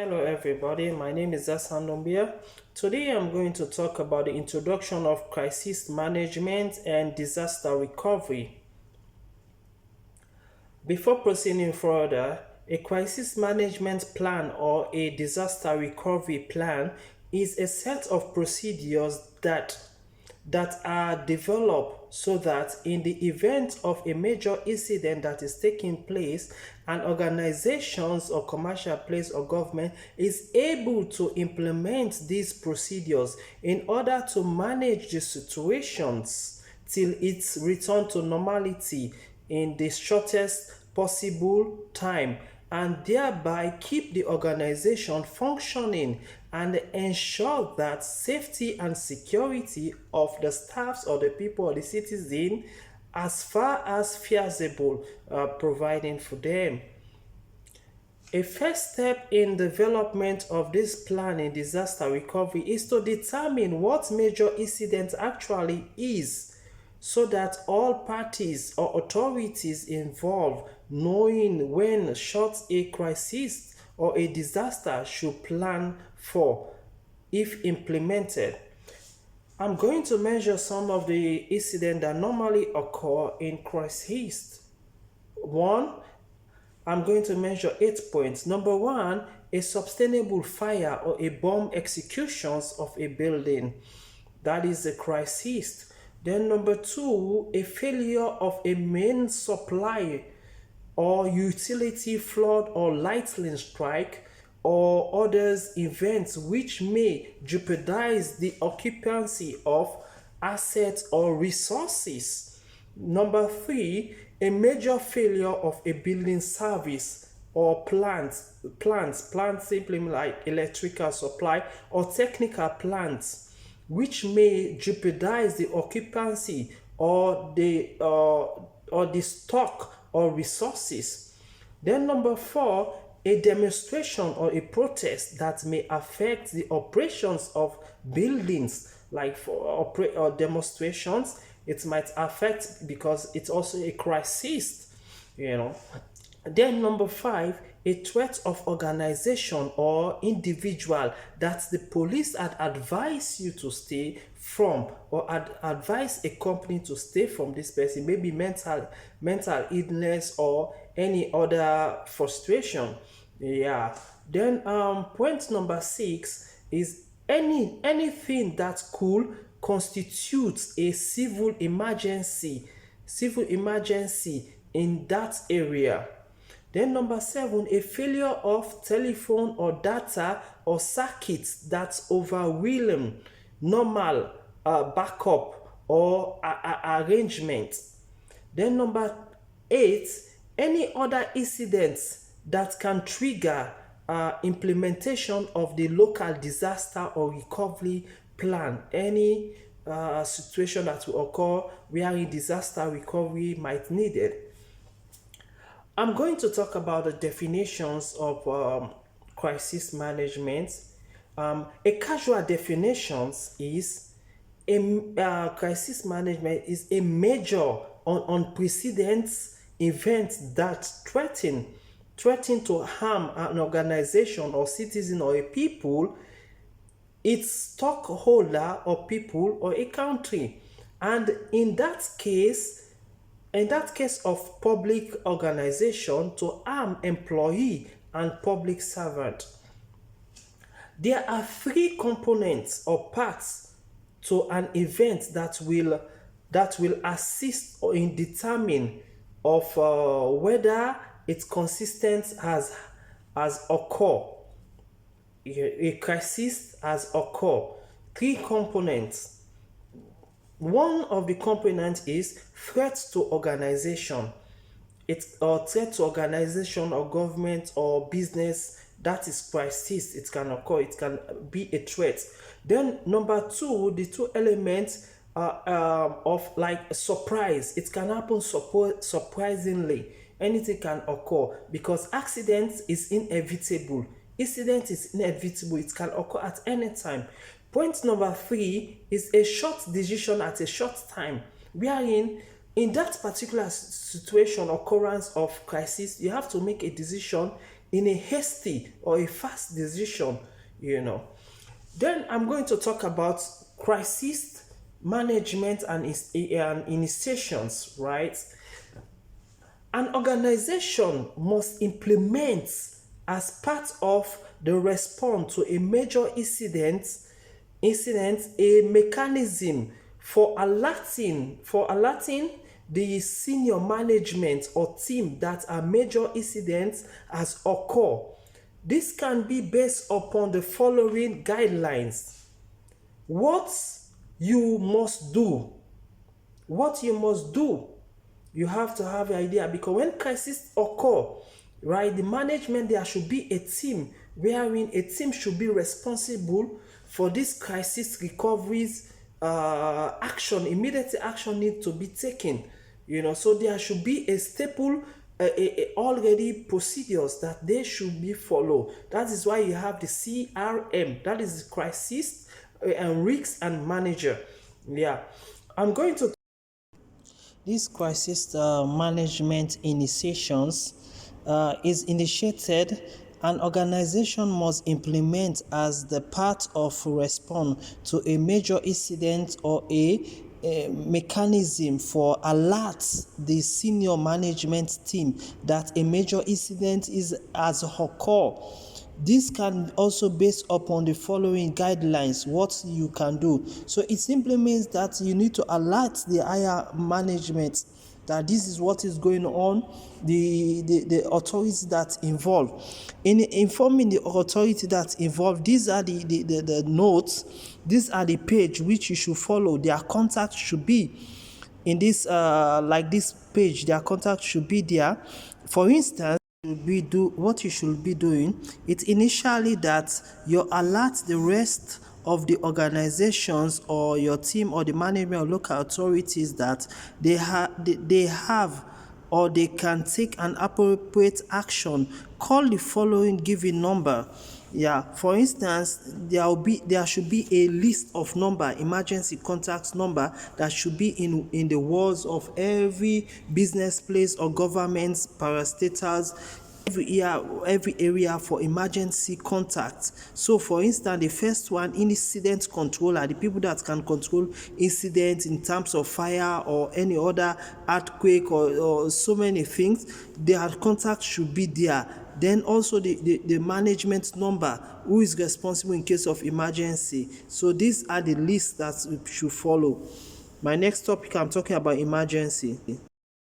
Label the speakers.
Speaker 1: Hello everybody, my name is Zasandombia. Today I'm going to talk about the introduction of crisis management and disaster recovery. Before proceeding further, a crisis management plan or a disaster recovery plan is a set of procedures that are developed so that in the event of a major incident that is taking place, an organizations or commercial place or government is able to implement these procedures in order to manage the situations till its return to normality in the shortest possible time, and thereby keep the organization functioning and ensure that safety and security of the staffs or the people or the citizen as far as feasible, providing for them. A first step in development of this plan in disaster recovery is to determine what major incident actually is so that all parties or authorities involved knowing when such a crisis or a disaster should plan for if implemented. I'm going to measure some of the incidents that normally occur in crisis. One, I'm going to measure 8 points. Number one, a sustainable fire or a bomb executions of a building. That is a crisis. Then number two, a failure of a main supply or utility flood or lightning strike or others events which may jeopardize the occupancy of assets or resources. Number three, a major failure of a building service or plants simply like electrical supply or technical plants which may jeopardize the occupancy or the stock or resources. Then number four, a demonstration or a protest that may affect the operations of buildings, like for or demonstrations it might affect because it's also a crisis, you know. Then number five, a threat of organization or individual that the police had advised you to stay from or advise a company to stay from this person, maybe mental illness or any other frustration. Yeah. Then point number six is anything that could constitute a civil emergency in that area. Then number seven, a failure of telephone or data or circuits that overwhelm normal backup or arrangement. Then number eight, any other incidents that can trigger implementation of the local disaster or recovery plan. Any situation that will occur where disaster recovery might needed. I'm going to talk about the definitions of crisis management. A casual definition is crisis management is a major unprecedented event that threaten to harm an organization or citizen or a people, its stockholder or people or a country. And in that case of public organization, to harm employee and public servant. There are three components or parts to an event that will assist in determine of whether it's consistent as occur. A crisis has occurred. Three components. One of the components is threat to organization. It's a threat to organization or government or business. That is crisis. It can occur. It can be a threat. Then number two, the two elements of like surprise. It can happen surprisingly. Anything can occur because accident is inevitable. Incident is inevitable. It can occur at any time. Point number three is a short decision at a short time, wherein in that particular situation, occurrence of crisis, you have to make a decision in a hasty or a fast decision, you know. Then I'm going to talk about crisis management and initiations, right? An organization must implement as part of the response to a major incident a mechanism for alerting the senior management or team that a major incident has occurred. This can be based upon the following guidelines. What you must do. What you must do. You have to have an idea, because when crisis occur, right, the management, there should be a team wherein a team should be responsible for this crisis recoveries action. Immediate action need to be taken, so there should be a staple already procedures that they should be followed. That is why you have the CRM, that is the crisis and risk and manager. Yeah, I'm going to This crisis management initiations is initiated. An organization must implement as the part of response to a major incident or a mechanism for alert the senior management team that a major incident has occurred. This can also based upon the following guidelines, what you can do. So it simply means that you need to alert the higher management that this is what is going on, the authorities that involved. In informing the authority that involved, these are the notes, these are the page which you should follow. Their contact should be in this like this page, their contact should be there. For instance, what you should be doing, it's initially that you alert the rest of the organizations or your team or the management or local authorities that they have or they can take an appropriate action. Call the following given number. Yeah, for instance, there should be a list of number, emergency contact number, that should be in the walls of every business place or government parastatals, every area for emergency contact. So for instance, the first one, incident controller, the people that can control incidents in terms of fire or any other earthquake or so many things, their contact should be there. Then also the management number, who is responsible in case of emergency. So these are the lists that we should follow. My next topic, I'm talking about emergency.